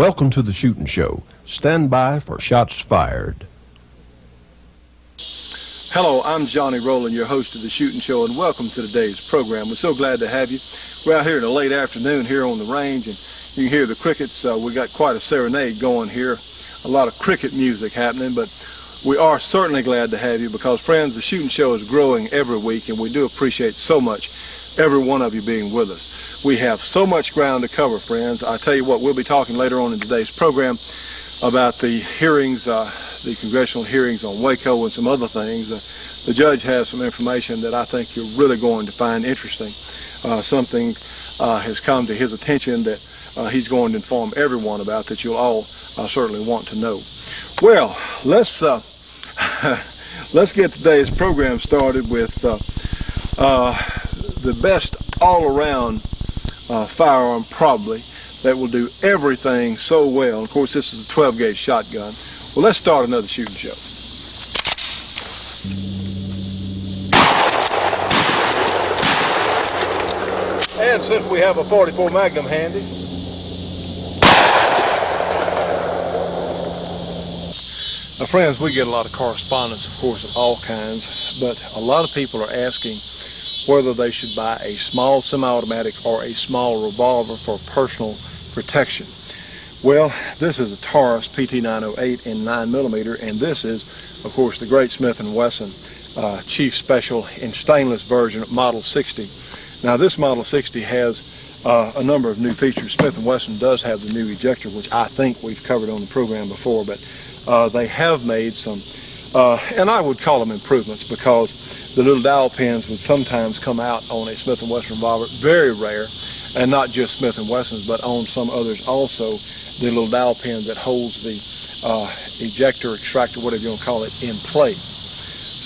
Welcome to the Shootin' Show. Stand by for shots fired. Hello, I'm Johnny Rowland, your host of the Shootin' Show, and welcome to today's program. We're so glad to have you. We're out here in the late afternoon here on the range, and you can hear the crickets. We got quite a serenade going here. A lot of cricket music happening, but we are certainly glad to have you because, friends, the Shootin' Show is growing every week, and we do appreciate so much every one of you being with us. We have so much ground to cover, friends. I tell you what, we'll be talking later on in today's program about the hearings, the congressional hearings on Waco and some other things. The judge has some information that I think you're really going to find interesting. Something has come to his attention that he's going to inform everyone about that you'll all certainly want to know. Well, let's get today's program started with the best all-around firearm probably that will do everything so well. Of course, this is a 12-gauge shotgun. Well, let's start another Shootin' Show. And since we have a 44 Magnum handy, now, friends, we get a lot of correspondence, of course, of all kinds, but a lot of people are asking whether they should buy a small semi-automatic or a small revolver for personal protection. Well, this is a Taurus PT908 in 9mm, and this is, of course, the great Smith & Wesson Chief Special in stainless version, Model 60. Now, this Model 60 has a number of new features. Smith & Wesson does have the new ejector, which I think we've covered on the program before, but they have made some, and I would call them improvements, because the little dowel pins would sometimes come out on a Smith & Wesson revolver, very rare, and not just Smith & Wesson's, but on some others also, the little dowel pin that holds the ejector, extractor, whatever you want to call it, in place.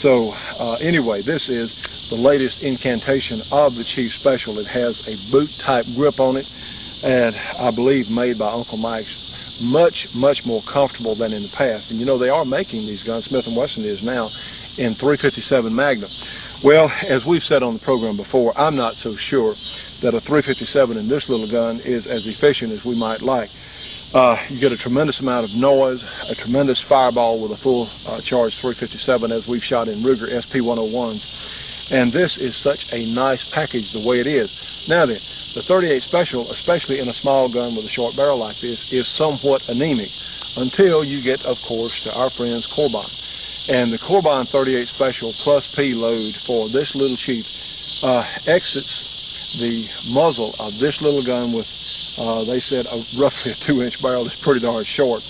So anyway, this is the latest incantation of the Chief Special. It has a boot-type grip on it, and I believe made by Uncle Mike's, much more comfortable than in the past. And you know, they are making these guns, Smith & Wesson is now, in .357 Magnum. Well, as we've said on the program before, I'm not so sure that a .357 in this little gun is as efficient as we might like. You get a tremendous amount of noise, a tremendous fireball with a full charge .357 as we've shot in Ruger SP101s. And this is such a nice package the way it is. Now then, the .38 Special, especially in a small gun with a short barrel like this, is somewhat anemic until you get, of course, to our friends Corbon. And the Corbon .38 Special plus P load for this little Chief exits the muzzle of this little gun with, they said, roughly a 2-inch barrel. It's pretty darn short,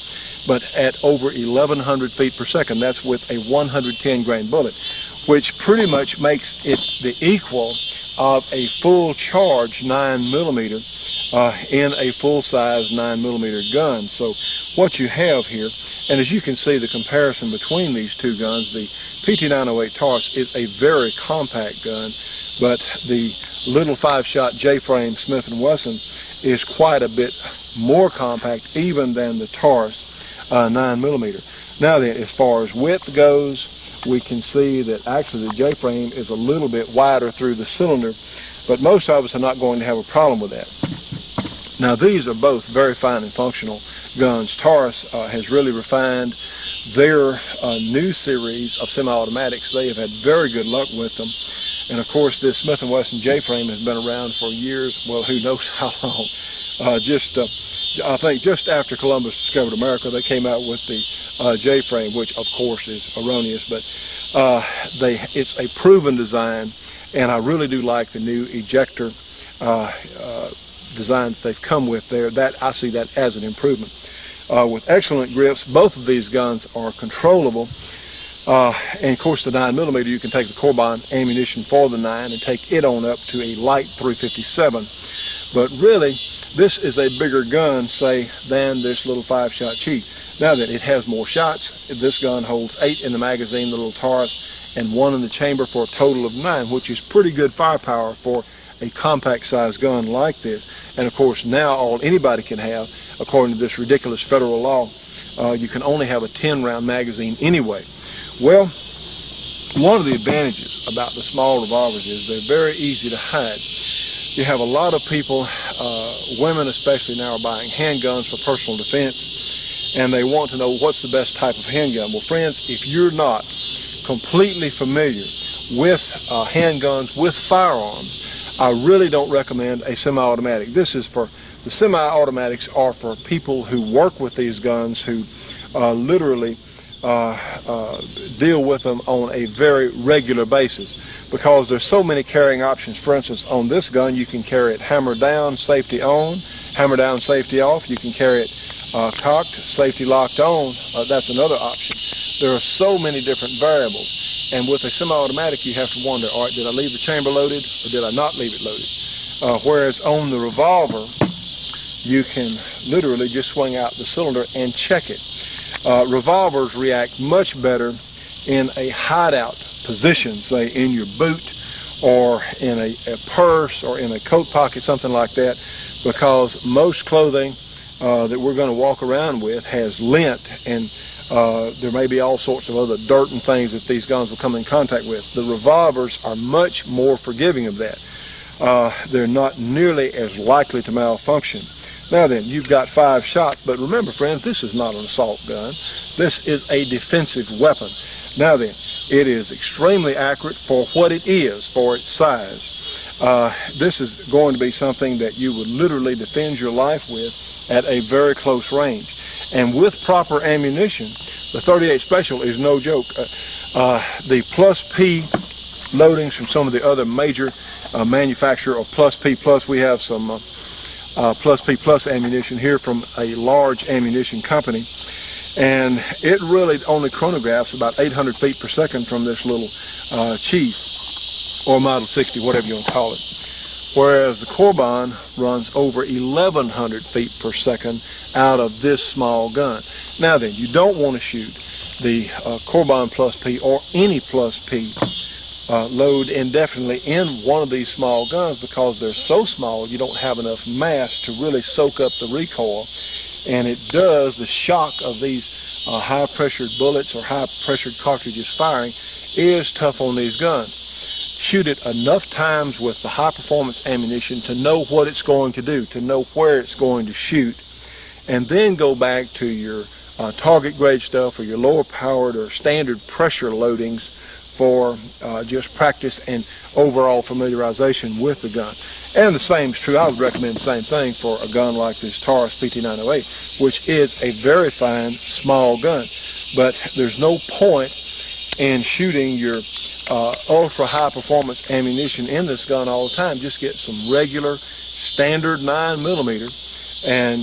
but at over 1,100 feet per second. That's with a 110 grain bullet, which pretty much makes it the equal of a full charge 9mm in a full-size 9mm gun. So what you have here, and as you can see the comparison between these two guns, the PT908 Taurus is a very compact gun, but the little 5-shot J-frame Smith & Wesson is quite a bit more compact even than the Taurus 9mm. Now then, as far as width goes, we can see that actually the J-frame is a little bit wider through the cylinder, but most of us are not going to have a problem with that. Now, these are both very fine and functional guns. Taurus has really refined their new series of semi-automatics. They have had very good luck with them. And of course, this Smith & Wesson J-frame has been around for years, well, who knows how long. I think just after Columbus discovered America, they came out with the J-frame, which of course is erroneous, but it's a proven design, and I really do like the new ejector design that they've come with there. I see that as an improvement. With excellent grips, both of these guns are controllable. And of course, the 9mm, you can take the Corbon ammunition for the 9 and take it on up to a light .357. But really, this is a bigger gun, say, than this little 5-shot Chief. Now that it has more shots, this gun holds 8 in the magazine, the little Taurus, and 1 in the chamber for a total of 9, which is pretty good firepower for a compact-sized gun like this. And of course, now all anybody can have, according to this ridiculous federal law, you can only have a 10-round magazine anyway. Well, one of the advantages about the small revolvers is they're very easy to hide. You have a lot of people, women especially now, are buying handguns for personal defense, and they want to know what's the best type of handgun. Well, friends, if you're not completely familiar with handguns, with firearms, I really don't recommend a semi-automatic. This is for, the semi-automatics are for people who work with these guns, who literally deal with them on a very regular basis, because there's so many carrying options. For instance, on this gun, you can carry it hammer down, safety on, hammer down, safety off. You can carry it cocked, safety locked on. That's another option. There are so many different variables. And with a semi-automatic, you have to wonder, all right, did I leave the chamber loaded or did I not leave it loaded? Whereas on the revolver, you can literally just swing out the cylinder and check it. Revolvers react much better in a hideout position, say in your boot or in a purse or in a coat pocket, something like that, because most clothing that we're going to walk around with has lint, and there may be all sorts of other dirt and things that these guns will come in contact with. The revolvers are much more forgiving of that. They're not nearly as likely to malfunction. Now then, you've got 5 shots, but remember, friends, this is not an assault gun. This is a defensive weapon. Now then, it is extremely accurate for what it is, for its size. This is going to be something that you would literally defend your life with at a very close range. And with proper ammunition, the 38 Special is no joke. The Plus P loadings from some of the other major manufacturer of Plus P Plus, we have some Plus P Plus ammunition here from a large ammunition company, and it really only chronographs about 800 feet per second from this little Chief or Model 60, whatever you want to call it, whereas the Corbin runs over 1100 feet per second out of this small gun. Now then, you don't want to shoot the Corbin Plus P or any Plus P load indefinitely in one of these small guns, because they're so small you don't have enough mass to really soak up the recoil, and it does, the shock of these high pressured bullets or high pressured cartridges firing is tough on these guns. Shoot it enough times with the high performance ammunition to know what it's going to do, to know where it's going to shoot, and then go back to your target grade stuff or your lower powered or standard pressure loadings for just practice and overall familiarization with the gun. And the same is true, I would recommend the same thing for a gun like this Taurus PT908, which is a very fine small gun. But there's no point in shooting your ultra high performance ammunition in this gun all the time. Just get some regular standard 9mm and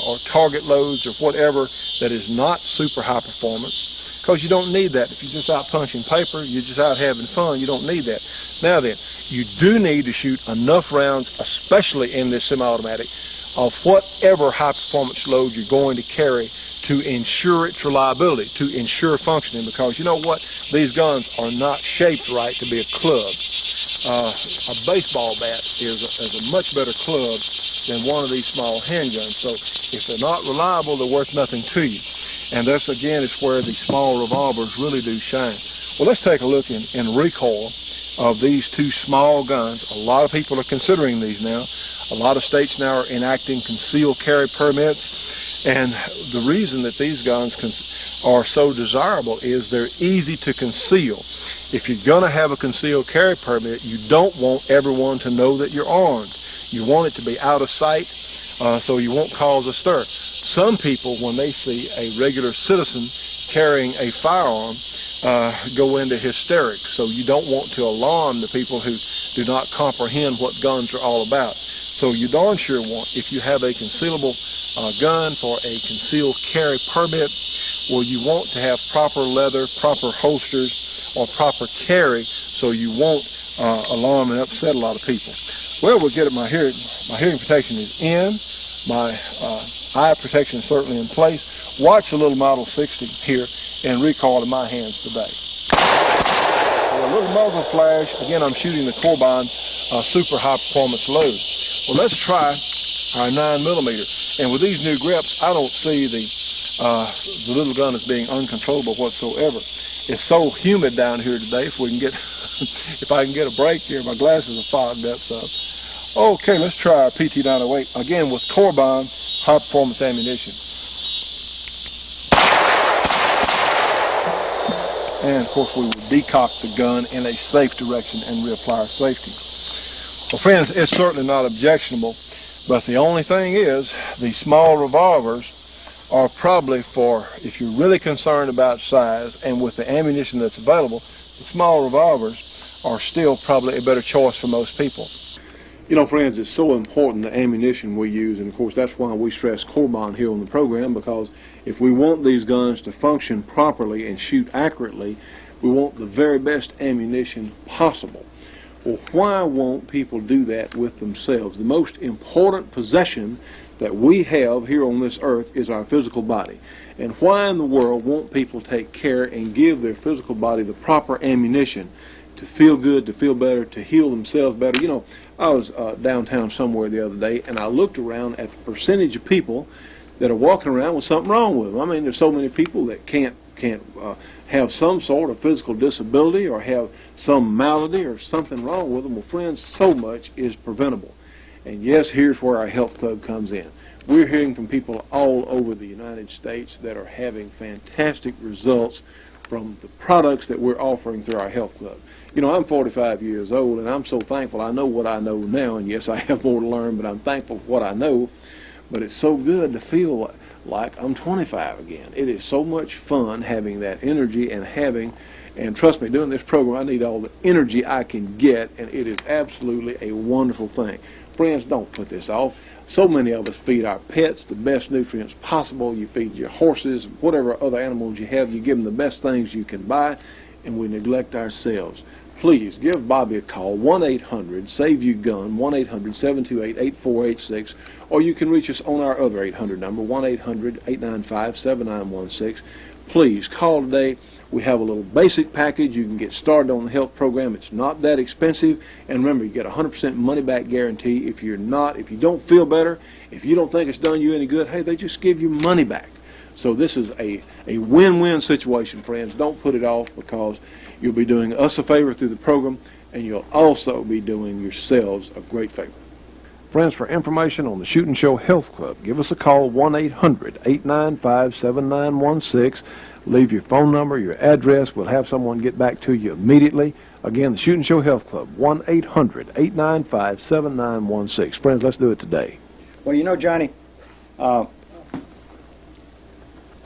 or target loads or whatever that is not super high performance, because you don't need that. If you're just out punching paper, you're just out having fun, you don't need that. Now then, you do need to shoot enough rounds, especially in this semi-automatic, of whatever high performance load you're going to carry to ensure its reliability, to ensure functioning, because you know what? These guns are not shaped right to be a club. A baseball bat is a much better club than one of these small handguns. So if they're not reliable, they're worth nothing to you. And this, again, is where the small revolvers really do shine. Well, let's take a look in recoil of these two small guns. A lot of people are considering these now. A lot of states now are enacting concealed carry permits. And the reason that these guns are so desirable is they're easy to conceal. If you're going to have a concealed carry permit, you don't want everyone to know that you're armed. You want it to be out of sight so you won't cause a stir. Some people, when they see a regular citizen carrying a firearm, go into hysterics. So you don't want to alarm the people who do not comprehend what guns are all about. So you darn sure want, if you have a concealable gun for a concealed carry permit, well, you want to have proper leather, proper holsters, or proper carry, so you won't alarm and upset a lot of people. Well, we'll get it. My hearing protection is in. My eye protection is certainly in place. Watch the little Model 60 here in recoil in my hands today. A little muzzle flash. Again, I'm shooting the Corbin super high performance load. Well, let's try our 9mm. And with these new grips, I don't see the little gun as being uncontrollable whatsoever. It's so humid down here today. If we can get, if I can get a break here, my glasses are fogged up. So Okay, let's try our PT-908, again with Corbon high performance ammunition. And of course we will decock the gun in a safe direction and reapply our safety. Well friends, it's certainly not objectionable, but the only thing is the small revolvers are probably for, if you're really concerned about size and with the ammunition that's available, the small revolvers are still probably a better choice for most people. You know, friends, it's so important the ammunition we use, and of course that's why we stress Corbon here on the program, because if we want these guns to function properly and shoot accurately, we want the very best ammunition possible. Well, why won't people do that with themselves? The most important possession that we have here on this earth is our physical body. And why in the world won't people take care and give their physical body the proper ammunition to feel good, to feel better, to heal themselves better? You know, I was downtown somewhere the other day, and I looked around at the percentage of people that are walking around with something wrong with them. I mean, there's so many people that can't have some sort of physical disability or have some malady or something wrong with them. Well, friends, so much is preventable. And yes, here's where our health club comes in. We're hearing from people all over the United States that are having fantastic results from the products that we're offering through our health club. You know, I'm 45 years old, and I'm so thankful I know what I know now, and yes, I have more to learn, but I'm thankful for what I know. But it's so good to feel like I'm 25 again. It is so much fun having that energy and trust me, doing this program, I need all the energy I can get, and it is absolutely a wonderful thing. Friends, don't put this off. So many of us feed our pets the best nutrients possible. You feed your horses, whatever other animals you have, you give them the best things you can buy, and we neglect ourselves. Please give Bobby a call, 1-800-SAVE-YOU-GUN, 1-800-728-8486, or you can reach us on our other 800 number, 1-800-895-7916. Please call today. We have a little basic package. You can get started on the health program. It's not that expensive. And remember, you get a 100% money-back guarantee. If you don't feel better, if you don't think it's done you any good, hey, they just give you money back. So this is a win-win situation, friends. Don't put it off, because you'll be doing us a favor through the program, and you'll also be doing yourselves a great favor. Friends, for information on the Shootin' Show Health Club, give us a call, 1-800-895-7916. Leave your phone number, your address. We'll have someone get back to you immediately. Again, the Shootin' Show Health Club, 1-800-895-7916. Friends, let's do it today. Well, you know, Johnny, I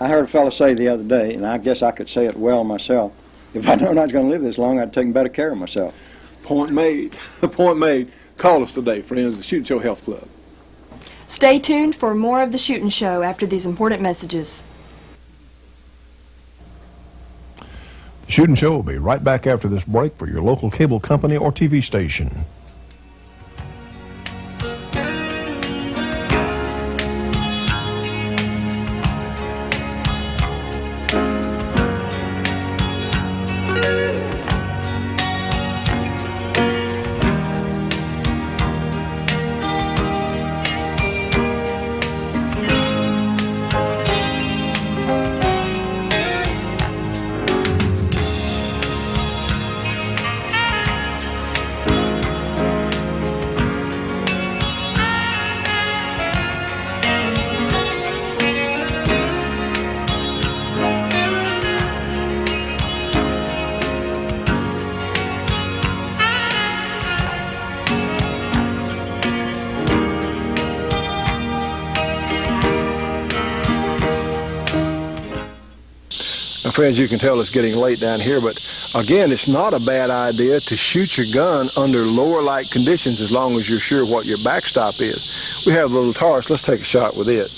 heard a fellow say the other day, and I guess I could say it well myself, if I'd known I was going to live this long, I'd taken better care of myself. Point made. Point made. Call us today, friends, the Shootin' Show Health Club. Stay tuned for more of The Shootin' Show after these important messages. The Shootin' Show will be right back after this break for your local cable company or TV station. Friends, you can tell it's getting late down here, but again, it's not a bad idea to shoot your gun under lower light conditions as long as you're sure what your backstop is. We have a little torch. Let's take a shot with it.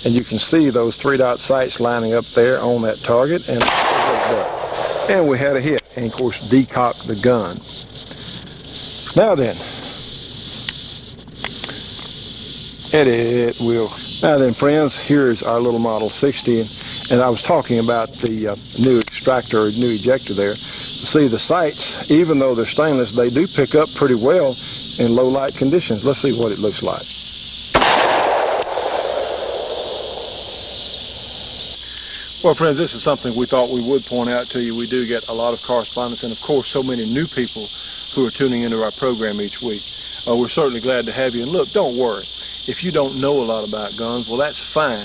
And you can see those 3-dot sights lining up there on that target, and we had a hit, and of course decocked the gun. Now then, Now then, friends, here's our little Model 60. And I was talking about the new extractor or new ejector there. See, the sights, even though they're stainless, they do pick up pretty well in low light conditions. Let's see what it looks like. Well, friends, this is something we thought we would point out to you. We do get a lot of correspondence, and of course so many new people who are tuning into our program each week. we're certainly glad to have you. And look, don't worry. If you don't know a lot about guns, well, that's fine.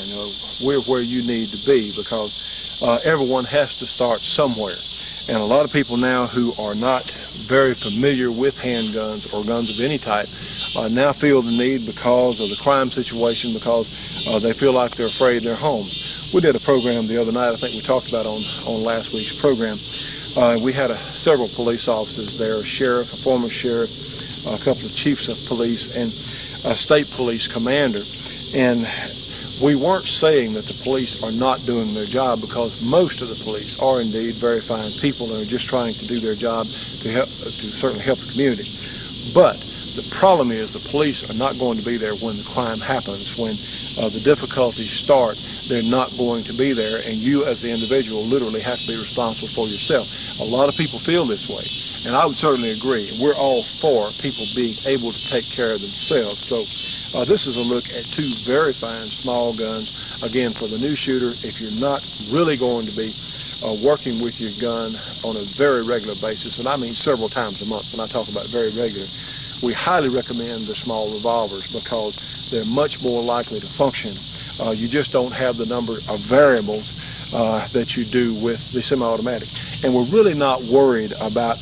We're where you need to be, because everyone has to start somewhere. And a lot of people now who are not very familiar with handguns or guns of any type now feel the need because of the crime situation, because they feel like they're afraid in their homes. We did a program the other night, I think we talked about on last week's program. We had several police officers there, a sheriff, a former sheriff, a couple of chiefs of police, and a state police commander. And we weren't saying that the police are not doing their job, because most of the police are indeed very fine people and are just trying to do their job to certainly help the community. But the problem is the police are not going to be there when the crime happens. When the difficulties start, they're not going to be there, and you as the individual literally have to be responsible for yourself. A lot of people feel this way, and I would certainly agree. We're all for people being able to take care of themselves. So this is a look at two very fine small guns. Again, for the new shooter, if you're not really going to be working with your gun on a very regular basis, and I mean several times a month when I talk about very regular, we highly recommend the small revolvers, because they're much more likely to function. You just don't have the number of variables that you do with the semi-automatic. And we're really not worried about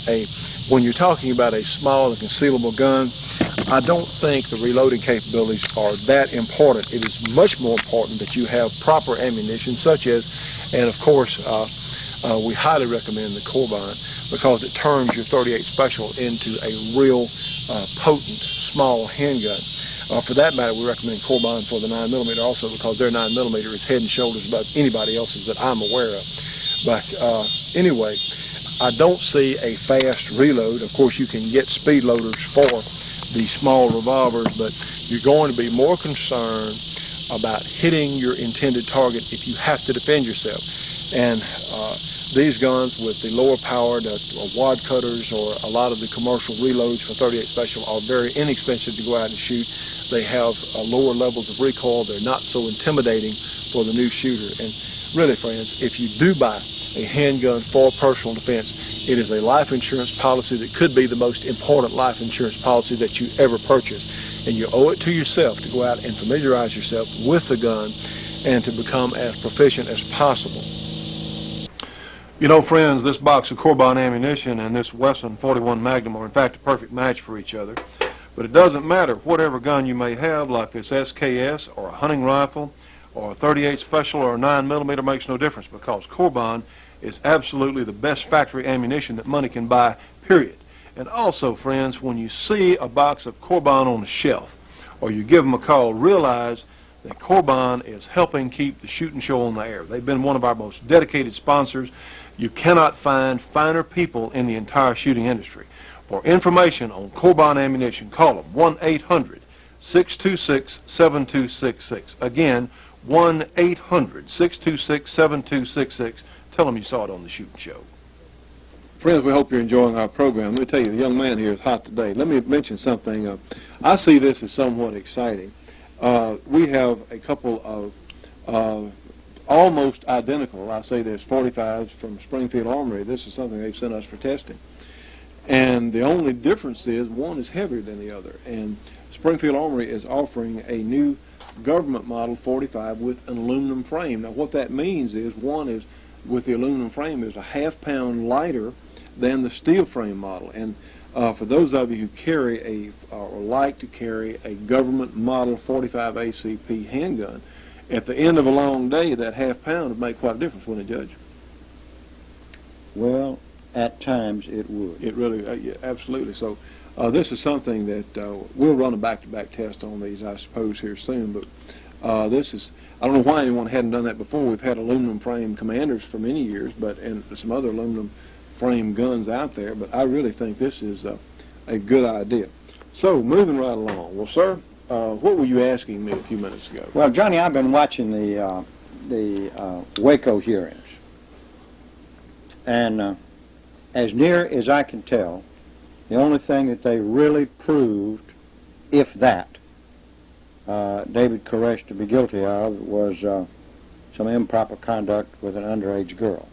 when you're talking about a small and concealable gun, I don't think the reloading capabilities are that important. It is much more important that you have proper ammunition, such as, and of course, we highly recommend the Corbine, because it turns your .38 Special into a real potent small handgun. For that matter, we recommend Corbine for the 9mm also, because their 9mm is head and shoulders above anybody else's that I'm aware of. But anyway, I don't see a fast reload. Of course, you can get speed loaders for the small revolvers, but you're going to be more concerned about hitting your intended target if you have to defend yourself. And these guns with the lower powered wad cutters, or a lot of the commercial reloads for .38 Special, are very inexpensive to go out and shoot. They have lower levels of recoil. They're not so intimidating for the new shooter. And really, friends, if you do buy a handgun for personal defense, it is a life insurance policy that could be the most important life insurance policy that you ever purchase. And you owe it to yourself to go out and familiarize yourself with the gun and to become as proficient as possible. You know, friends, this box of Corbine ammunition and this Wesson 41 Magnum are in fact a perfect match for each other. But it doesn't matter whatever gun you may have, like this SKS or a hunting rifle or a .38 Special or a 9mm, makes no difference, because Corbine is absolutely the best factory ammunition that money can buy, period. And also, friends, when you see a box of Corbine on the shelf or you give them a call, realize that Corbine is helping keep the shooting show on the air. They've been one of our most dedicated sponsors. You cannot find finer people in the entire shooting industry. For information on Corbine ammunition, call them 1-800-626-7266. Again, 1-800-626-7266. Tell them you saw it on the Shooting Show. Friends, we hope you're enjoying our program. Let me tell you, the young man here is hot today. Let me mention something. I see this as somewhat exciting. We have a couple of almost identical, I say this, 45s from Springfield Armory. This is something they've sent us for testing. And the only difference is one is heavier than the other. And Springfield Armory is offering a new government model 45 with an aluminum frame. Now what that means is one is with the aluminum frame is a half-pound lighter than the steel frame model. And for those of you who carry or like to carry a government model 45 ACP handgun, at the end of a long day, that half-pound would make quite a difference, wouldn't it, Judge? Well, at times it would. It really, yeah, absolutely. So this is something that we'll run a back-to-back test on these, I suppose, here soon. But this is, I don't know why anyone hadn't done that before. We've had aluminum frame commanders for many years, and some other aluminum frame guns out there. But I really think this is a good idea. So moving right along. Well, sir, what were you asking me a few minutes ago? Well, Johnny, I've been watching the Waco hearings, and as near as I can tell, the only thing that they really proved, if that, David Koresh to be guilty of was some improper conduct with an underage girl.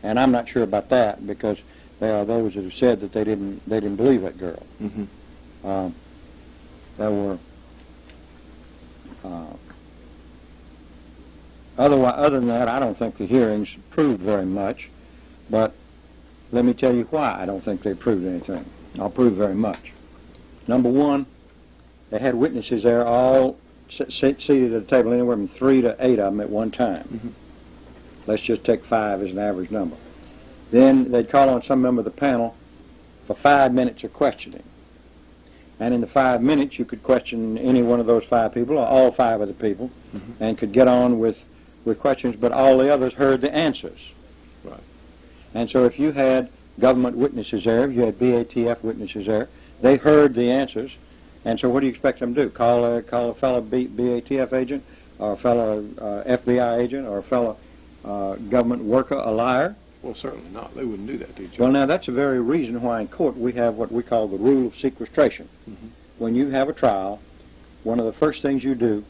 And I'm not sure about that, because there are those that have said that they didn't believe that girl. Mm-hmm. There were other than that, I don't think the hearings proved very much, but let me tell you why I don't think they proved anything. I'll prove very much. Number one, they had witnesses there all seated at a table, anywhere from 3 to 8 of them at one time. Mm-hmm. Let's just take 5 as an average number. Then they'd call on some member of the panel for 5 minutes of questioning. And in the 5 minutes, you could question any one of those 5 people, or all 5 of the people, Mm-hmm. and could get on with questions, but all the others heard the answers. Right. And so if you had government witnesses there, if you had BATF witnesses there, they heard the answers, and so what do you expect them to do? Call a fellow BATF agent, or a fellow FBI agent, or a fellow government worker a liar? Well, certainly not. They wouldn't do that to each Well, other. now, that's the very reason why in court we have what we call the rule of sequestration. Mm-hmm. When you have a trial, one of the first things you do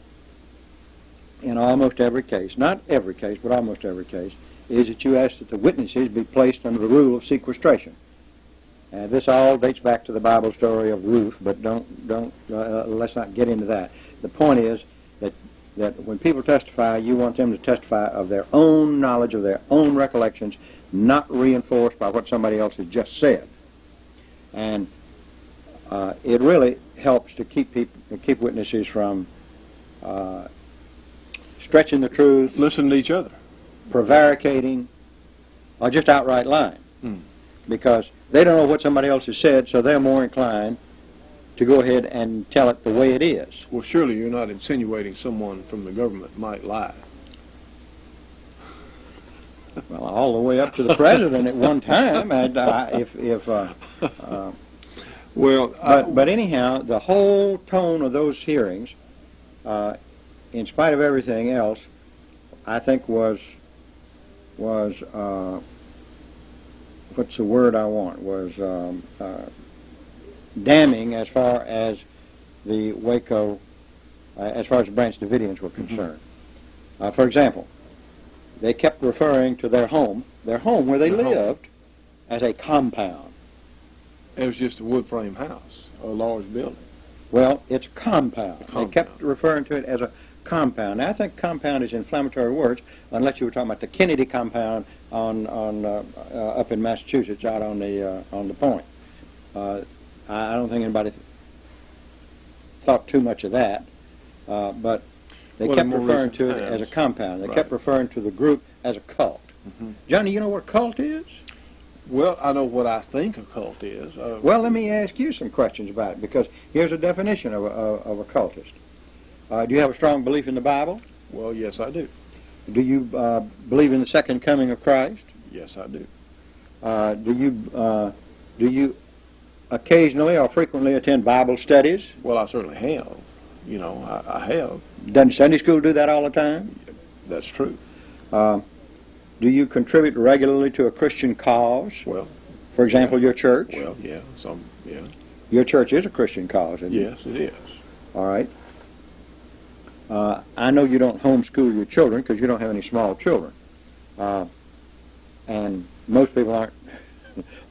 in almost every case, not every case, but almost every case, is that you ask that the witnesses be placed under the rule of sequestration. This all dates back to the Bible story of Ruth, but let's not get into that. The point is that when people testify, you want them to testify of their own knowledge, of their own recollections, not reinforced by what somebody else has just said. And it really helps to keep witnesses from stretching the truth, Listen to each other. prevaricating, or just outright lying. Because they don't know what somebody else has said, so they're more inclined to go ahead and tell it the way it is. Well, surely you're not insinuating someone from the government might lie. Well, all the way up to the president at one time. Well, But anyhow, the whole tone of those hearings, in spite of everything else, I think was what's the word I want? Was damning as far as the Waco, as far as the Branch Davidians were concerned. For example, they kept referring to their home where they Their home. lived, as a compound. it was just a wood frame house, a large building. Well, it's a compound. Compound. They kept referring to it as a compound. Now, I think compound is inflammatory words, unless you were talking about the Kennedy compound up in Massachusetts, out on the point. I don't think anybody thought too much of that, but they Well, kept in more referring recent to it as a times. compound. They Right. kept referring to the group as a cult. Mhm. Johnny, you know what a cult is? Well, I know what I think a cult is. Well, let me ask you some questions about it, because here's a definition of a cultist. Do you have a strong belief in the Bible? Well, yes, I do. Do you believe in the second coming of Christ? Yes, I do. Do you occasionally or frequently attend Bible studies? Well, I certainly have. You know, I have. Doesn't Sunday school do that all the time? That's true. Do you contribute regularly to a Christian cause? Well, For example, your church? well, yeah, yeah. Your church is a Christian cause, isn't it? Yes, it is. All right. I know you don't homeschool your children because you don't have any small children. And most people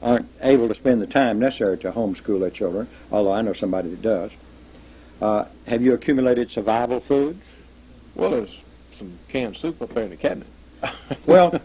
aren't able to spend the time necessary to homeschool their children, although I know somebody that does. Have you accumulated survival foods? Well, there's some canned soup up there in the cabinet. Well,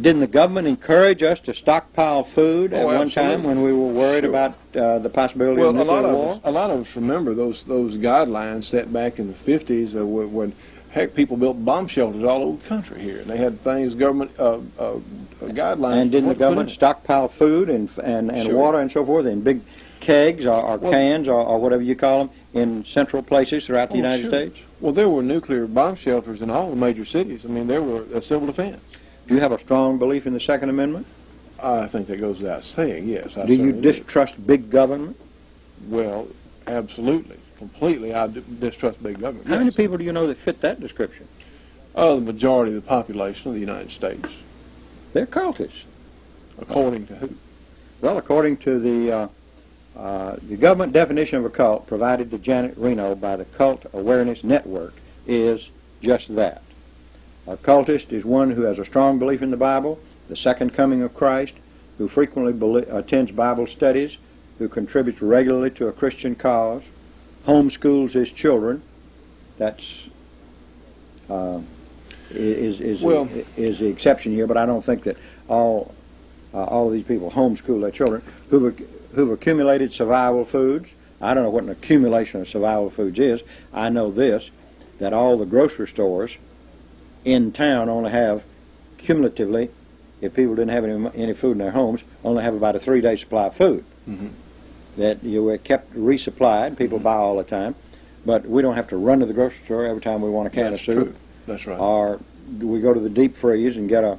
didn't the government encourage us to stockpile food at one time absolutely. when we were worried Sure. about the possibility Well, of a nuclear lot war? of us remember those guidelines set back in the 50s when heck, people built bomb shelters all over the country here, and they had things, government guidelines. And didn't the what to put government in. stockpile food and Sure. water and so forth in big kegs or cans or whatever you call them in central places throughout the United Sure. States? Well, there were nuclear bomb shelters in all the major cities. I mean, there were a civil defense. Do you have a strong belief in the Second Amendment? I think that goes without saying, yes. I Do you certainly distrust big government? Well, absolutely. Completely, I distrust big government. How many yes. people do you know that fit that description? The majority of the population of the United States. They're cultists. According to who? Well, according to the government definition of a cult provided to Janet Reno by the Cult Awareness Network is just that. A cultist is one who has a strong belief in the Bible, the second coming of Christ, who frequently attends Bible studies, who contributes regularly to a Christian cause, homeschools his children. That's is the exception here, but I don't think that all of these people homeschool their children who've accumulated survival foods. I don't know what an accumulation of survival foods is. I know this, that all the grocery stores in town only have, cumulatively, if people didn't have any food in their homes, only have about a 3-day supply of food. Mm-hmm. That you were kept resupplied, people buy all the time, but we don't have to run to the grocery store every time we want a can of soup. True. That's right. Or we go to the deep freeze and get a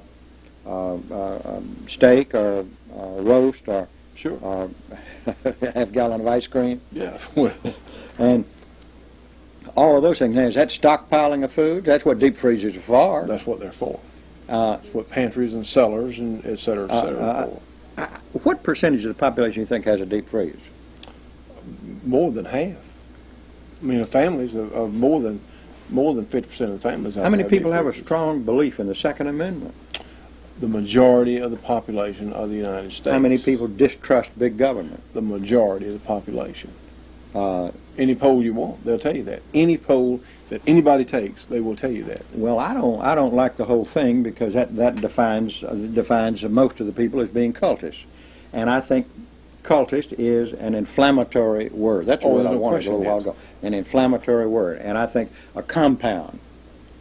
steak or a roast or Sure. half gallon of ice cream. Yeah, well, And all of those things. Now, is that stockpiling of food? That's what deep freezers are for. that's what they're for. Uh, That's what pantries and cellars and et cetera are for. what percentage of the population do you think has a deep freeze? More than half. I mean, the families of more than 50% of the families. How many people have a deep freezers. strong belief in the Second Amendment? The majority of the population of the United States. How many people distrust big government? The majority of the population. Uh, Any poll you want, they'll tell you that. Any poll that anybody takes, they will tell you that. Well, I don't like the whole thing because that defines most of the people as being cultists, and I think cultist is an inflammatory word. That's what there's I no wanted a question, little while yes. ago. An inflammatory word, and I think a compound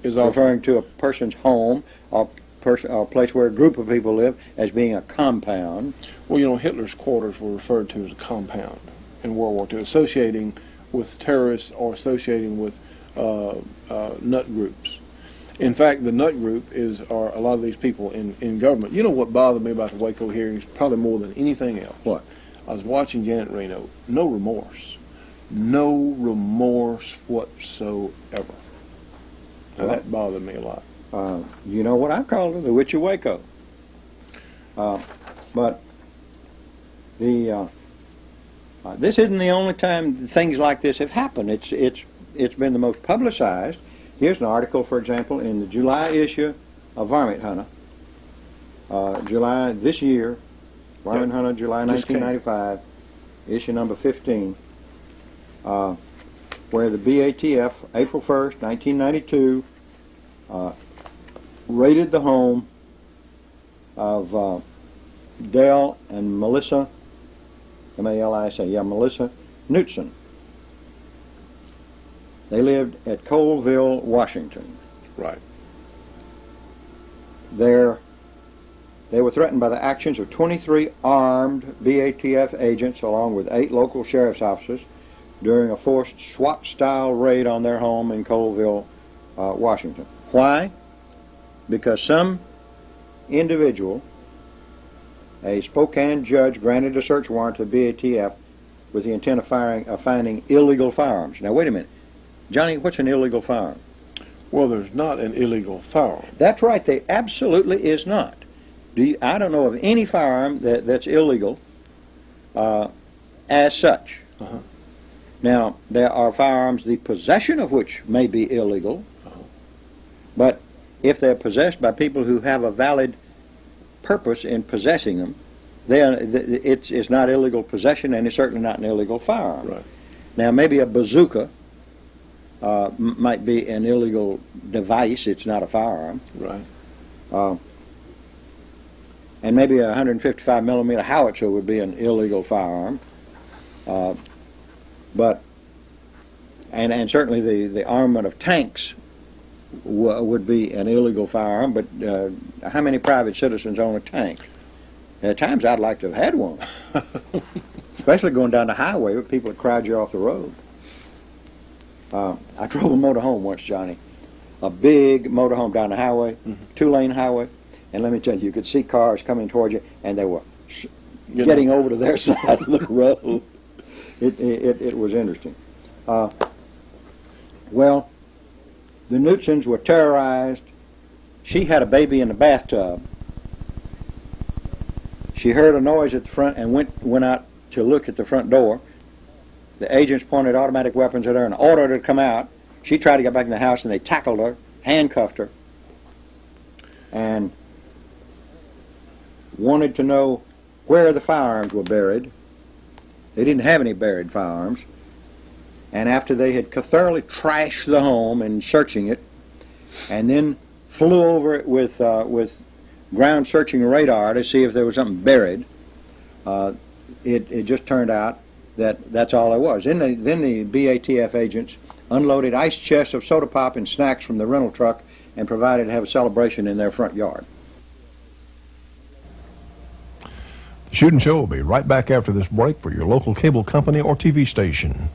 Is often, referring to a person's home or a place where a group of people live as being a compound. well, you know, Hitler's quarters were referred to as a compound in World War II, associating with terrorists or associating with nut groups. In fact, the nut group are a lot of these people in government. You know what bothered me about the Waco hearings probably more than anything else? What? I was watching Janet Reno. No remorse. No remorse whatsoever. Now, that bothered me a lot. You know what I called her? The Witch of Waco. But this isn't the only time things like this have happened. It's been the most publicized. Here's an article, for example, in the July issue of Varmint Hunter. July this year, Varmint Hunter, July Just came. 1995, issue number 15, where the BATF, April 1st, 1992, raided the home of Dale and Melissa, M-A-L-I-S-A, Melissa Knutson. They lived at Colville, Washington. Right. They were threatened by the actions of 23 armed BATF agents along with 8 local sheriff's officers during a forced SWAT-style raid on their home in Colville, Washington. Why? Because some individual, a Spokane judge, granted a search warrant to BATF with the intent of finding illegal firearms. Now, wait a minute. Johnny, what's an illegal firearm? Well, there's not an illegal firearm. That's right. There absolutely is not. I don't know of any firearm that's illegal as such. Uh-huh. Now, there are firearms the possession of which may be illegal, but if they're possessed by people who have a valid purpose in possessing them, then it's not illegal possession, and it's certainly not an illegal firearm. Right. Now, maybe a bazooka might be an illegal device. It's not a firearm. Right. And maybe a 155 millimeter howitzer would be an illegal firearm. But certainly the armament of tanks would be an illegal firearm. But how many private citizens own a tank? At times I'd like to have had one, especially going down the highway with people that crowd you off the road. I drove a motorhome once, Johnny, a big motorhome down the highway, 2-lane highway, and let me tell you could see cars coming towards you, and they were getting over to their side of the road. It was interesting. Well, the Knutsons were terrorized. She had a baby in the bathtub. She heard a noise at the front and went out to look at the front door. The agents pointed automatic weapons at her and ordered her to come out. She tried to get back in the house, and they tackled her, handcuffed her, and wanted to know where the firearms were buried. They didn't have any buried firearms. And after they had thoroughly trashed the home in searching it, and then flew over it with ground searching radar to see if there was something buried, it just turned out that that's all there was. Then the BATF agents unloaded ice chests of soda pop and snacks from the rental truck and provided to have a celebration in their front yard. The Shootin' Show will be right back after this break for your local cable company or TV station.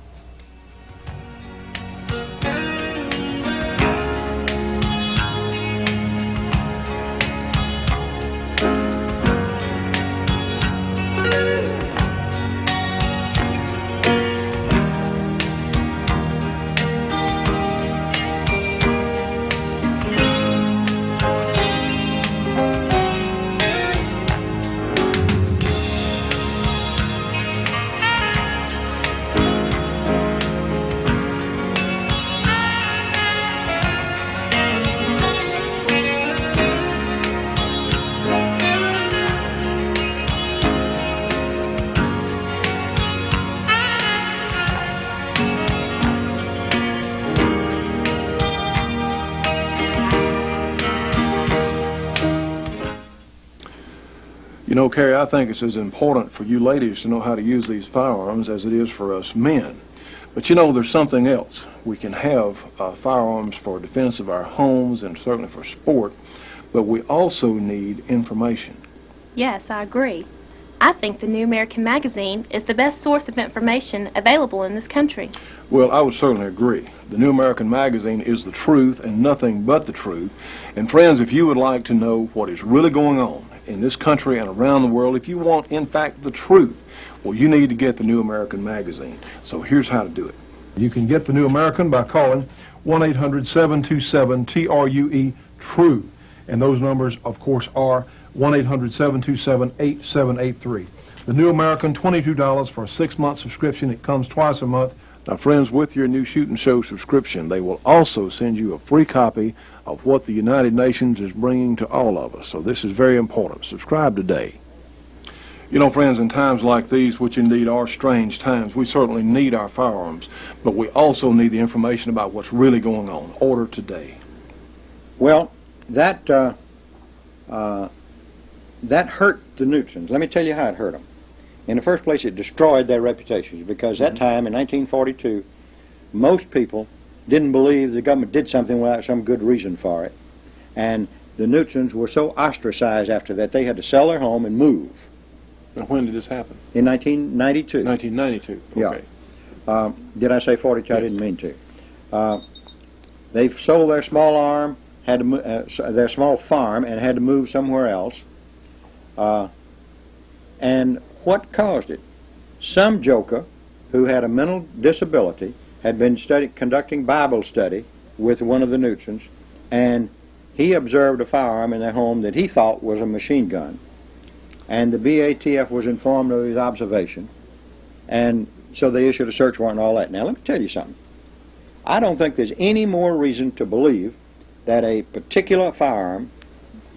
You know, Carrie, I think it's as important for you ladies to know how to use these firearms as it is for us men. But you know, there's something else. We can have firearms for defense of our homes and certainly for sport, but we also need information. Yes, I agree. I think the New American Magazine is the best source of information available in this country. Well, I would certainly agree. The New American Magazine is the truth and nothing but the truth. And friends, if you would like to know what is really going on in this country and around the world, if you want, in fact, the truth, well, you need to get the New American Magazine. So here's how to do it. You can get the New American by calling 1-800-727-TRUE-TRUE. And those numbers, of course, are 1-800-727-8783. The New American, $22 for a 6-month subscription. It comes twice a month. Now, friends, with your new Shootin' Show subscription, they will also send you a free copy of what the United Nations is bringing to all of us. So this is very important. Subscribe today. You know, friends, in times like these, which indeed are strange times, we certainly need our firearms, but we also need the information about what's really going on. Order today. Well, that hurt the Newtons. Let me tell you how it hurt them. In the first place, it destroyed their reputations, because that time, in 1942, most people didn't believe the government did something without some good reason for it. And the Newtons were so ostracized after that, they had to sell their home and move. Now, when did this happen? In 1992. 1992. Okay. Yeah. Did I say 42? Yes. I didn't mean to. They sold their small arm, had to their small farm, and had to move somewhere else. And what caused it? Some joker who had a mental disability had been conducting Bible study with one of the Newtons, and he observed a firearm in their home that he thought was a machine gun. And the BATF was informed of his observation, and so they issued a search warrant and all that. Now, let me tell you something. I don't think there's any more reason to believe that a particular firearm,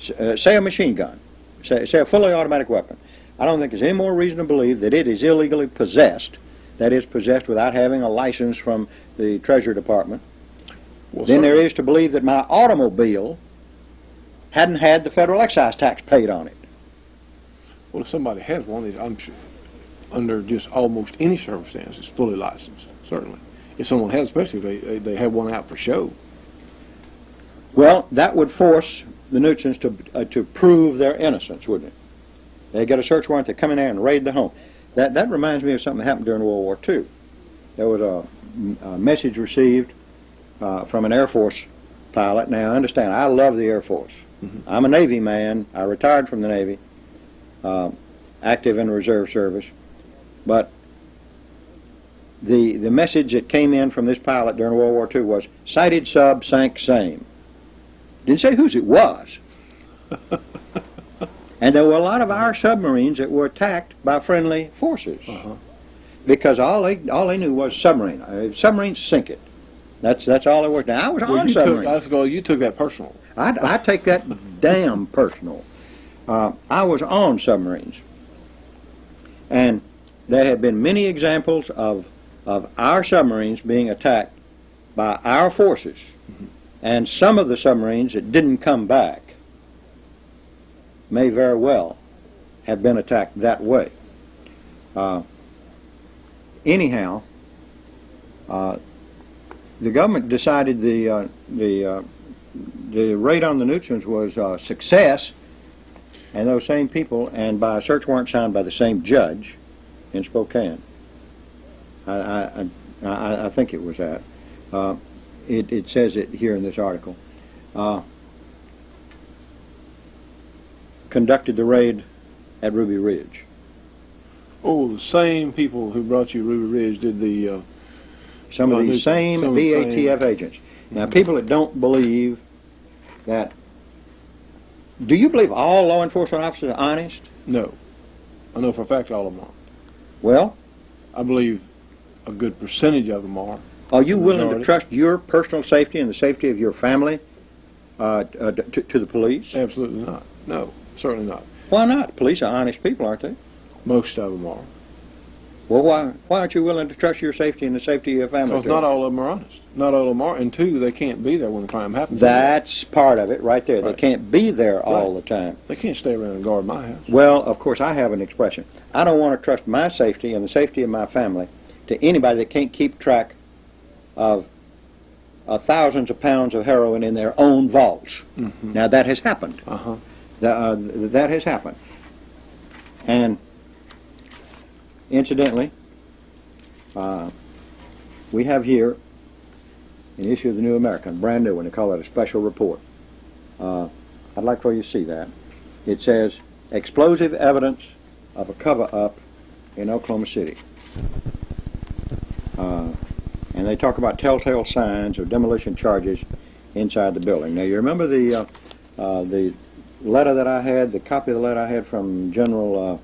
say a machine gun, say a fully automatic weapon, I don't think there's any more reason to believe that it is illegally possessed, that is, possessed without having a license from the Treasury Department, than there is to believe that my automobile hadn't had the federal excise tax paid on it. Well, if somebody has one, I'm sure, under just almost any circumstances, fully licensed, certainly. If someone has, especially if they have one out for show. Well, that would force the Newtons to prove their innocence, wouldn't it? They get a search warrant, they come in there and raid the home. That reminds me of something that happened during World War II. There was a message received from an Air Force pilot. Now, understand, I love the Air Force. Mm-hmm. I'm a Navy man. I retired from the Navy, active in the Reserve Service. But the message that came in from this pilot during World War II was, sighted sub, sank same. Didn't say whose it was. And there were a lot of our submarines that were attacked by friendly forces, because all they knew was submarine. Submarines sink it. That's all it was. Now, I was on submarines. You took that personal. I take that damn personal. I was on submarines, and there have been many examples of our submarines being attacked by our forces, and some of the submarines that didn't come back may very well have been attacked that way. Anyhow, the government decided the raid on the Newtons was a success, and those same people, and by a search warrant signed by the same judge in Spokane. I think it was that. It says it here in this article. Conducted the raid at Ruby Ridge. Oh, the same people who brought you Ruby Ridge did the... Some of these same BATF agents. Now, people that don't believe that... Do you believe all law enforcement officers are honest? No. I know for a fact all of them aren't. Well, I believe a good percentage of them are. are you willing to Majority. trust your personal safety and the safety of your family to the police? Absolutely not. No, certainly not. Why not? Police are honest people, aren't they? Most of them are. Well, why aren't you willing to trust your safety and the safety of your family? Because not all of them are honest. Not all of them are. And two, they can't be there when the crime happens. That's part of it right there. They Right. can't be there all the time. They can't stay around and guard my house. Well, of course, I have an expression. I don't want to trust my safety and the safety of my family to anybody that can't keep track of thousands of pounds of heroin in their own vaults. Mm-hmm. Now, that has happened. Uh-huh. That has happened. And incidentally, we have here an issue of the New American, brand new one. They call it a special report. I'd like for you to see that. It says, explosive evidence of a cover-up in Oklahoma City. And they talk about telltale signs of demolition charges inside the building. Now, you remember the letter that I had, the copy of the letter I had from General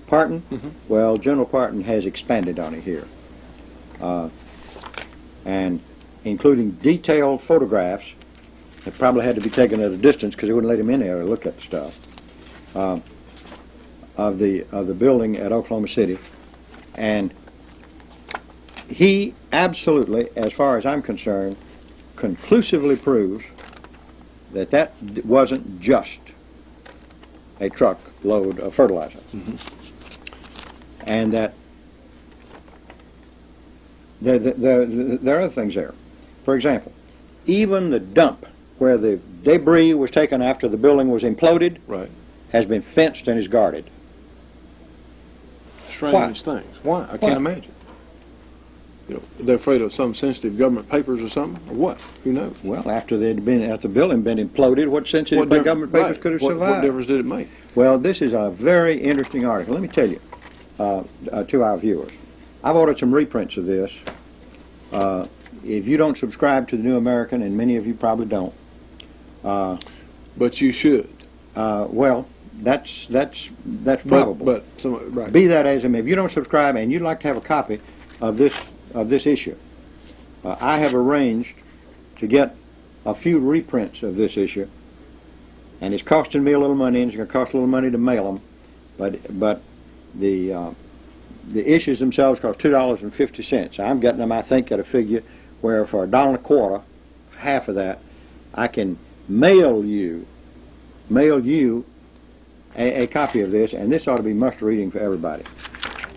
Parton? Mhm. Well, General Parton has expanded on it here. And including detailed photographs that probably had to be taken at a distance because they wouldn't let him in there to look at the stuff, of the building at Oklahoma City. And he absolutely, as far as I'm concerned, conclusively proves that that wasn't just a truck load of fertilizer. Mm-hmm. And that there are other things there. For example, even the dump where the debris was taken after the building was imploded Right. has been fenced and is guarded. Strange things. Why? I can't imagine. You know, they're afraid of some sensitive government papers or something, or what? Who knows? Well, after the building been imploded, what sensitive difference- government papers right. could have What survived? difference did it make? Well, this is a very interesting article. Let me tell you, to our viewers. I've ordered some reprints of this. If you don't subscribe to the New American, and many of you probably don't, But you should. well, that's probable. But right. Be that as it may, if you don't subscribe and you'd like to have a copy of this issue, I have arranged to get a few reprints of this issue, and it's costing me a little money, and it's going to cost a little money to mail them, but the issues themselves cost $2.50. I'm getting them, I think, at a figure where for $1.25, half of that, I can mail you a copy of this, and this ought to be must reading for everybody.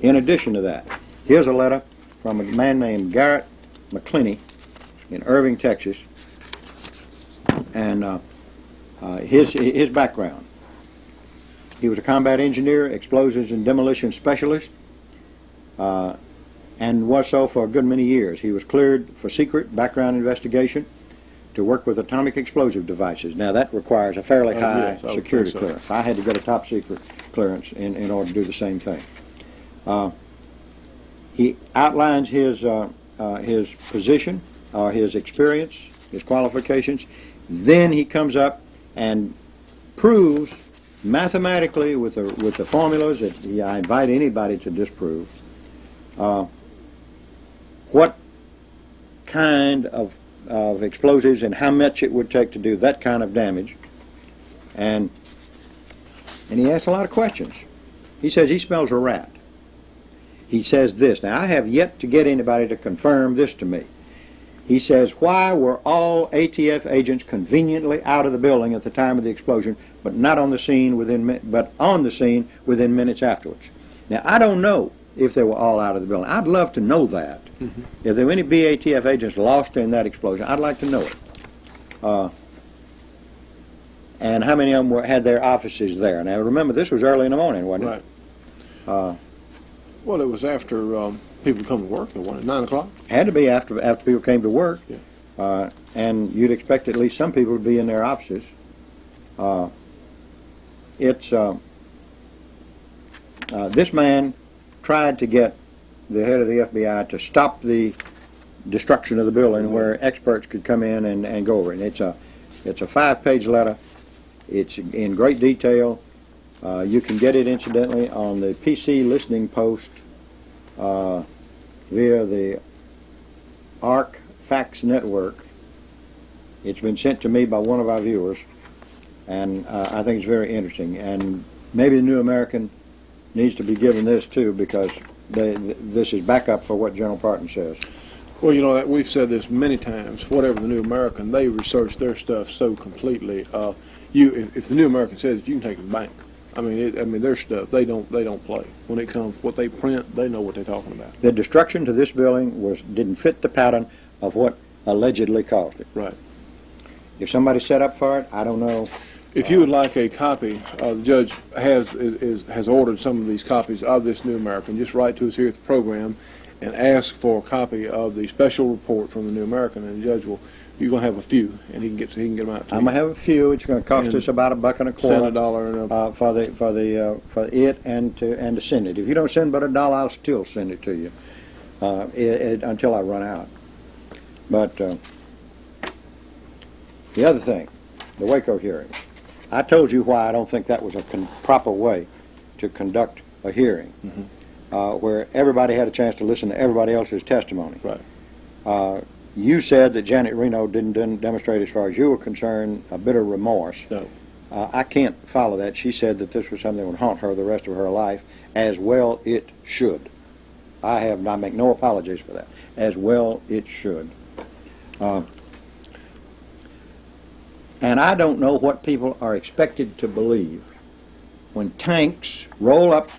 In addition to that, here's a letter from a man named Garrett McClinney in Irving, Texas, and his background. He was a combat engineer, explosives and demolition specialist, and was so for a good many years. He was cleared for secret background investigation to work with atomic explosive devices. Now that requires a fairly high yes, I would security think so. clearance. I had to get a top secret clearance in order to do the same thing. He outlines his position, or his experience, his qualifications. Then he comes up and proves mathematically with the formulas that I invite anybody to disprove what kind of explosives and how much it would take to do that kind of damage. And he asks a lot of questions. He says he smells a rat. He says this. Now, I have yet to get anybody to confirm this to me. He says, why were all ATF agents conveniently out of the building at the time of the explosion, but not on the scene but on the scene within minutes afterwards? Now, I don't know if they were all out of the building. I'd love to know that. Mm-hmm. If there were any BATF agents lost in that explosion, I'd like to know it. And how many of them had their offices there? Now, remember, this was early in the morning, wasn't it? Right. Well, it was after people come to work, at 9 o'clock. Had to be after people came to work. Yeah. And you'd expect at least some people to be in their offices. This man tried to get the head of the FBI to stop the destruction of the building where experts could come in and go over it. And it's a 5-page letter. It's in great detail. You can get it, incidentally, on the PC Listening Post via the ARC Fax Network. It's been sent to me by one of our viewers, and I think it's very interesting. And maybe the New American needs to be given this, too, because this is backup for what General Parton says. Well, you know, we've said this many times. Whatever the New American, they research their stuff so completely. If the New American says it, you can take it to the bank. I mean, their stuff they don't play. When it comes what they print, they know what they're talking about. The destruction to this building didn't fit the pattern of what allegedly caused it. Right. If somebody set up for it, I don't know. If you would like a copy, the judge has ordered some of these copies of this New American. Just write to us here at the program and ask for a copy of the special report from the New American, and the judge you're going to have a few, and he can get them out to you. I'm going to have a few. It's going to cost us about $1.25. Send $1 for it and to send it. If you don't send but $1, I'll still send it to you until I run out. But the other thing, the Waco hearing. I told you why I don't think that was a proper way to conduct a hearing, where everybody had a chance to listen to everybody else's testimony. Right. You said that Janet Reno didn't demonstrate, as far as you were concerned, a bitter remorse. No. I can't follow that. She said that this was something that would haunt her the rest of her life, as well it should. I make no apologies for that. As well it should. And I don't know what people are expected to believe when tanks roll up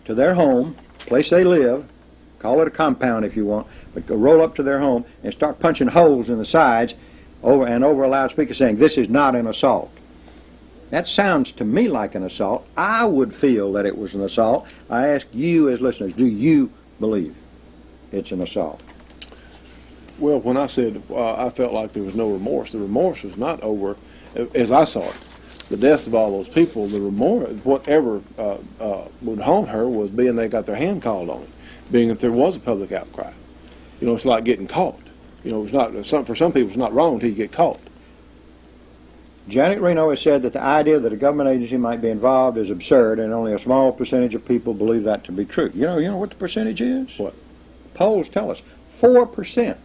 to their home, place they live, call it a compound if you want, but go roll up to their home and start punching holes in the sides over a loudspeaker saying, this is not an assault. That sounds to me like an assault. I would feel that it was an assault. I ask you as listeners, do you believe it's an assault? Well, when I said I felt like there was no remorse, the remorse was not over, as I saw it, the deaths of all those people. The remorse, whatever would haunt her, was being they got their hand called on it, being that there was a public outcry. You know, it's like getting caught. You know, it's not for some people it's not wrong until you get caught. Janet Reno has said that the idea that a government agency might be involved is absurd, and only a small percentage of people believe that to be true. You know what the percentage is? What? Polls tell us 4%.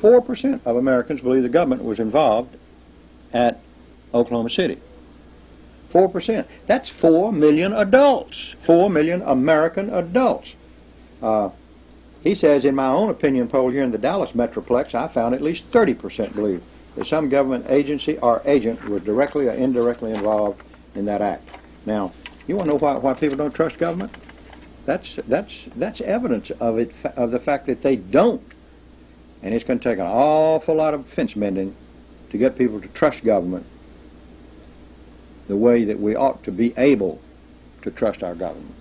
4% of Americans believe the government was involved at Oklahoma City. 4%. That's 4 million adults. 4 million American adults. He says, in my own opinion poll here in the Dallas Metroplex, I found at least 30% believe that some government agency or agent was directly or indirectly involved in that act. Now, you want to know why people don't trust government? That's evidence of the fact that they don't. And it's going to take an awful lot of fence mending to get people to trust government the way that we ought to be able to trust our government.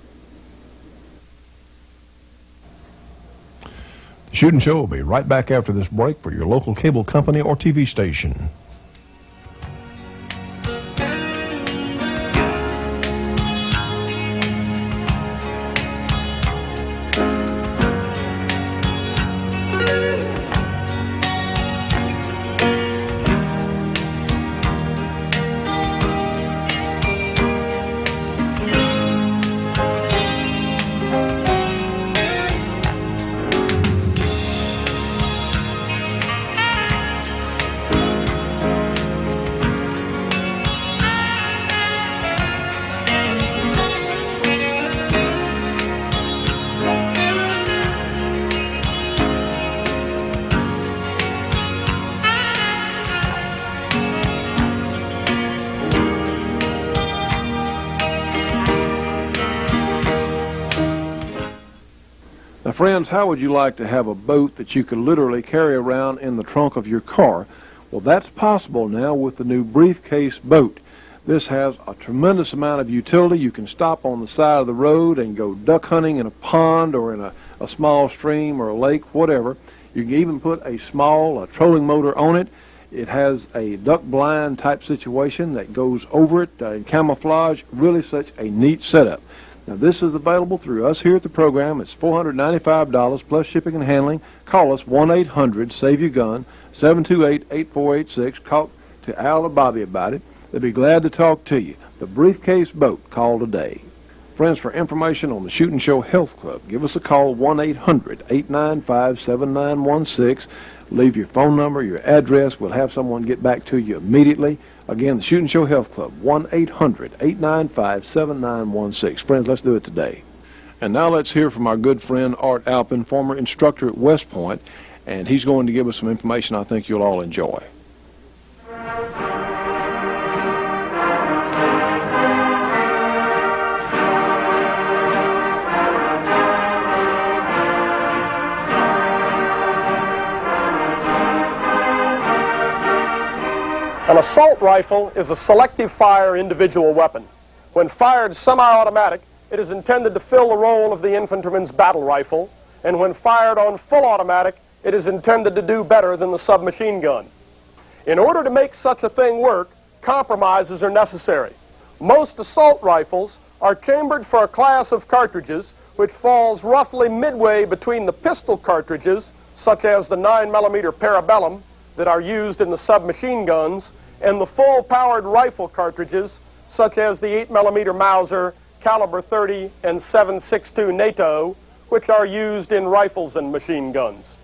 The Shootin' Show will be right back after this break for your local cable company or TV station. Friends, how would you like to have a boat that you could literally carry around in the trunk of your car? Well, that's possible now with the new briefcase boat. This has a tremendous amount of utility. You can stop on the side of the road and go duck hunting in a pond or in a small stream or a lake, whatever. You can even put a small trolling motor on it. It has a duck blind type situation that goes over it in camouflage. Really such a neat setup. Now, this is available through us here at the program. It's $495 plus shipping and handling. Call us 1-800-SAVE-YOUR-GUN, 728-8486. Talk to Al or Bobby about it. They'll be glad to talk to you. The Briefcase Boat. Call today. Friends, for information on the Shootin' Show Health Club, give us a call, 1-800-895-7916. Leave your phone number, your address. We'll have someone get back to you immediately. Again, the Shootin' Show Health Club, 1-800-895-7916. Friends, let's do it today. And now let's hear from our good friend Art Alphin, former instructor at West Point, and he's going to give us some information I think you'll all enjoy. An assault rifle is a selective fire individual weapon. When fired semi-automatic, it is intended to fill the role of the infantryman's battle rifle, and when fired on full automatic, it is intended to do better than the submachine gun. In order to make such a thing work, compromises are necessary. Most assault rifles are chambered for a class of cartridges which falls roughly midway between the pistol cartridges, such as the 9mm Parabellum, that are used in the submachine guns, and the full-powered rifle cartridges, such as the 8mm Mauser, caliber 30, and 7.62 NATO, which are used in rifles and machine guns.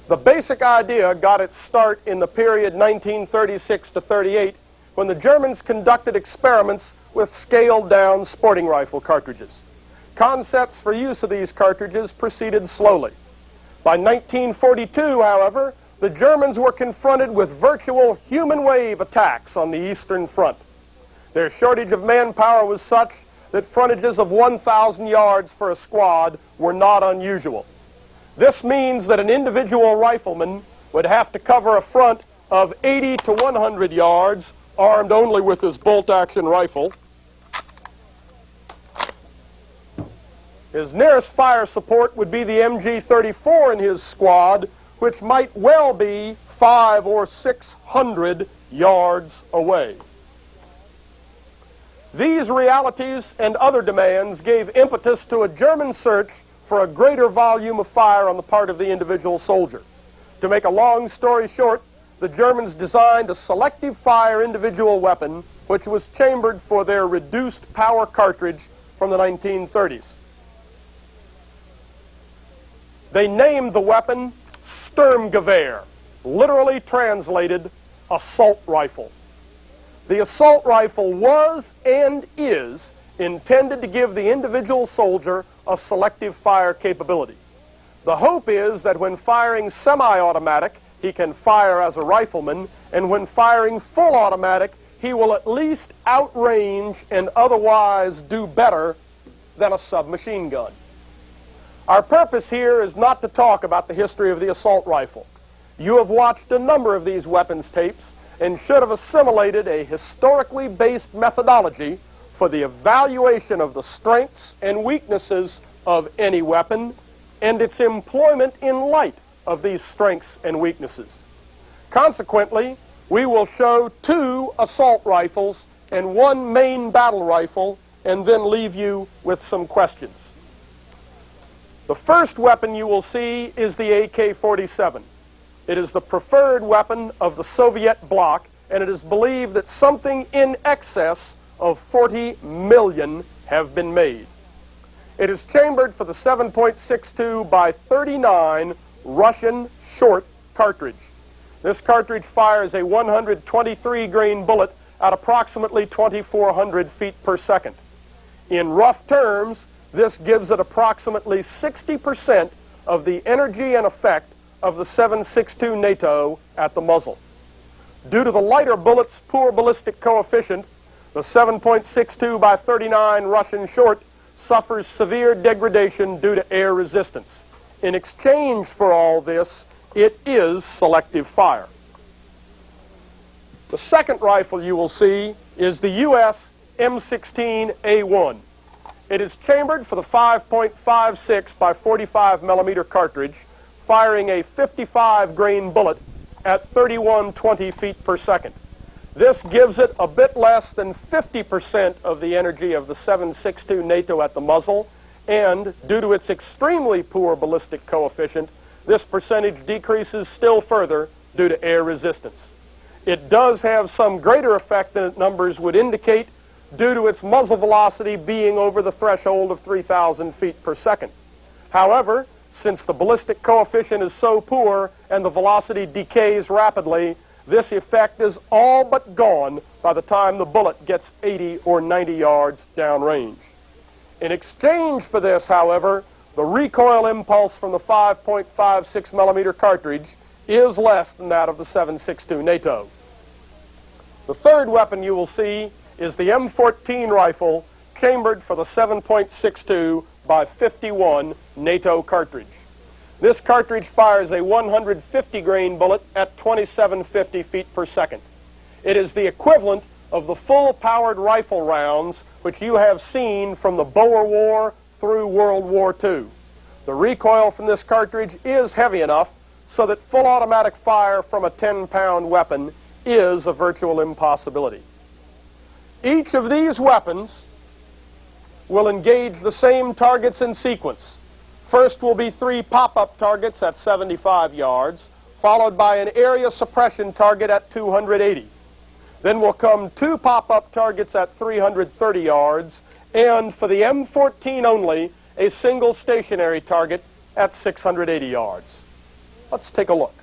The basic idea got its start in the period 1936 to 38, when the Germans conducted experiments with scaled-down sporting rifle cartridges. Concepts for use of these cartridges proceeded slowly. By 1942, however, the Germans were confronted with virtual human wave attacks on the Eastern Front. Their shortage of manpower was such that frontages of 1,000 yards for a squad were not unusual. This means that an individual rifleman would have to cover a front of 80 to 100 yards, armed only with his bolt-action rifle. His nearest fire support would be the MG-34 in his squad, which might well be 500 or 600 yards away. These realities and other demands gave impetus to a German search for a greater volume of fire on the part of the individual soldier. To make a long story short, the Germans designed a selective fire individual weapon which was chambered for their reduced power cartridge from the 1930s. They named the weapon Sturmgewehr, literally translated assault rifle. The assault rifle was and is intended to give the individual soldier a selective fire capability. The hope is that when firing semi-automatic, he can fire as a rifleman, and when firing full automatic, he will at least outrange and otherwise do better than a submachine gun. Our purpose here is not to talk about the history of the assault rifle. You have watched a number of these weapons tapes and should have assimilated a historically based methodology for the evaluation of the strengths and weaknesses of any weapon and its employment in light of these strengths and weaknesses. Consequently, we will show 2 assault rifles and 1 main battle rifle and then leave you with some questions. The first weapon you will see is the AK47. It is the preferred weapon of the Soviet bloc, and it is believed that something in excess of 40 million have been made. It is chambered for the 7.62 by 39 Russian short cartridge. This cartridge fires a 123 grain bullet at approximately 2,400 feet per second. In rough terms, this gives it approximately 60% of the energy and effect of the 7.62 NATO at the muzzle. Due to the lighter bullet's poor ballistic coefficient, the 7.62 by 39 Russian short suffers severe degradation due to air resistance. In exchange for all this, it is selective fire. The second rifle you will see is the U.S. M16A1. It is chambered for the 5.56 by 45 millimeter cartridge, firing a 55 grain bullet at 3120 feet per second. This gives it a bit less than 50% of the energy of the 7.62 NATO at the muzzle, and due to its extremely poor ballistic coefficient, this percentage decreases still further due to air resistance. It does have some greater effect than its numbers would indicate due to its muzzle velocity being over the threshold of 3,000 feet per second. However, since the ballistic coefficient is so poor and the velocity decays rapidly, this effect is all but gone by the time the bullet gets 80 or 90 yards downrange. In exchange for this, however, the recoil impulse from the 5.56 millimeter cartridge is less than that of the 7.62 NATO. The third weapon you will see is the M14 rifle, chambered for the 7.62 by 51 NATO cartridge. This cartridge fires a 150 grain bullet at 2750 feet per second. It is the equivalent of the full-powered rifle rounds which you have seen from the Boer War through World War II. The recoil from this cartridge is heavy enough so that full automatic fire from a 10-pound weapon is a virtual impossibility. Each of these weapons will engage the same targets in sequence. First will be 3 pop-up targets at 75 yards, followed by an area suppression target at 280. Then will come 2 pop-up targets at 330 yards, and for the M14 only, a single stationary target at 680 yards. Let's take a look.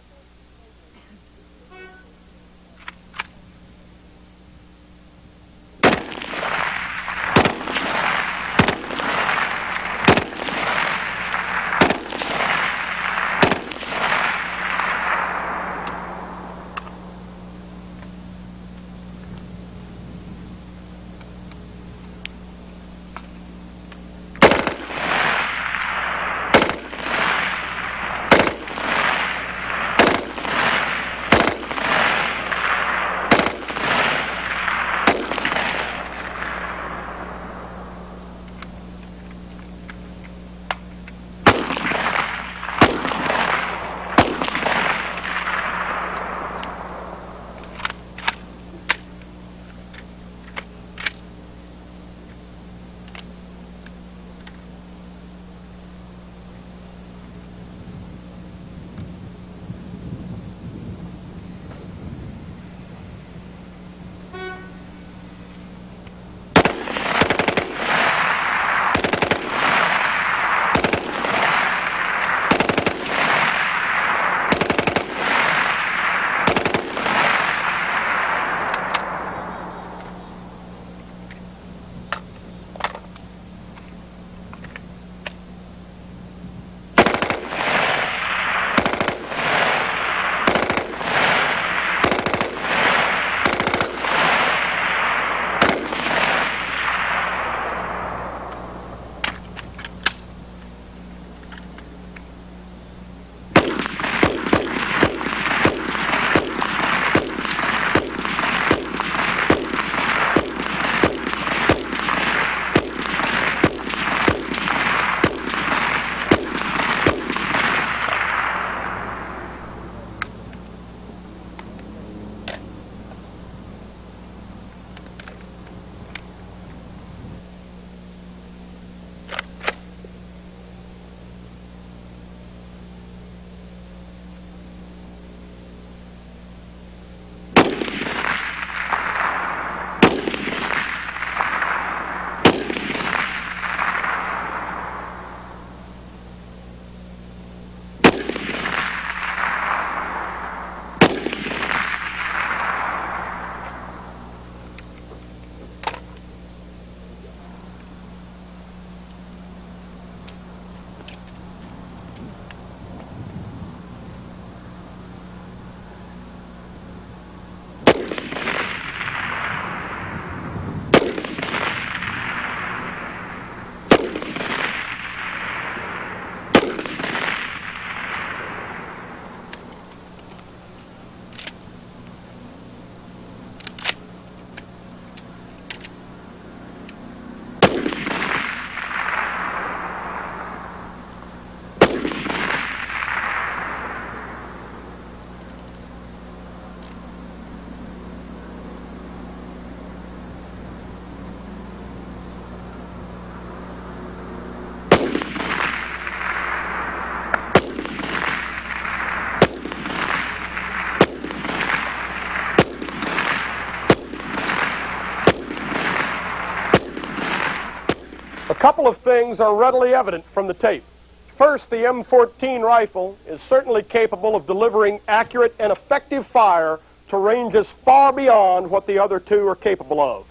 couple of things are readily evident from the tape. First, the M14 rifle is certainly capable of delivering accurate and effective fire to ranges far beyond what the other two are capable of.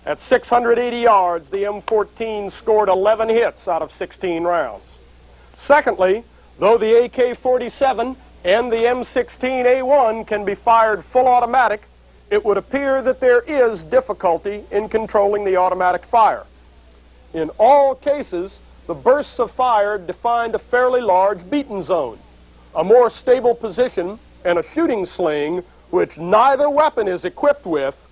At 680 yards, the M14 scored 11 hits out of 16 rounds. Secondly, though the AK47 and the M16A1 can be fired full automatic, it would appear that there is difficulty in controlling the automatic fire. In all cases, the bursts of fire defined a fairly large beaten zone. A more stable position and a shooting sling, which neither weapon is equipped with,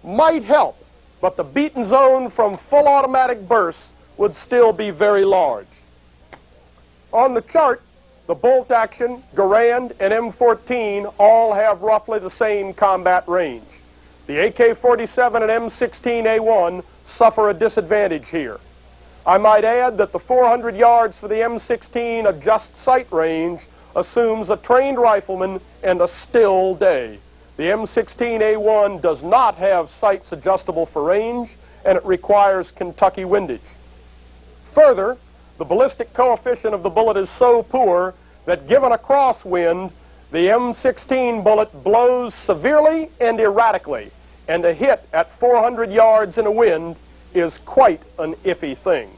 might help, but the beaten zone from full automatic bursts would still be very large. On the chart, the bolt action, Garand, and M14 all have roughly the same combat range. The AK47 and M16A1 suffer a disadvantage here. I might add that the 400 yards for the M16 adjust sight range assumes a trained rifleman and a still day. The M16A1 does not have sights adjustable for range, and it requires Kentucky windage. Further, the ballistic coefficient of the bullet is so poor that given a crosswind, the M16 bullet blows severely and erratically, and a hit at 400 yards in a wind is quite an iffy thing.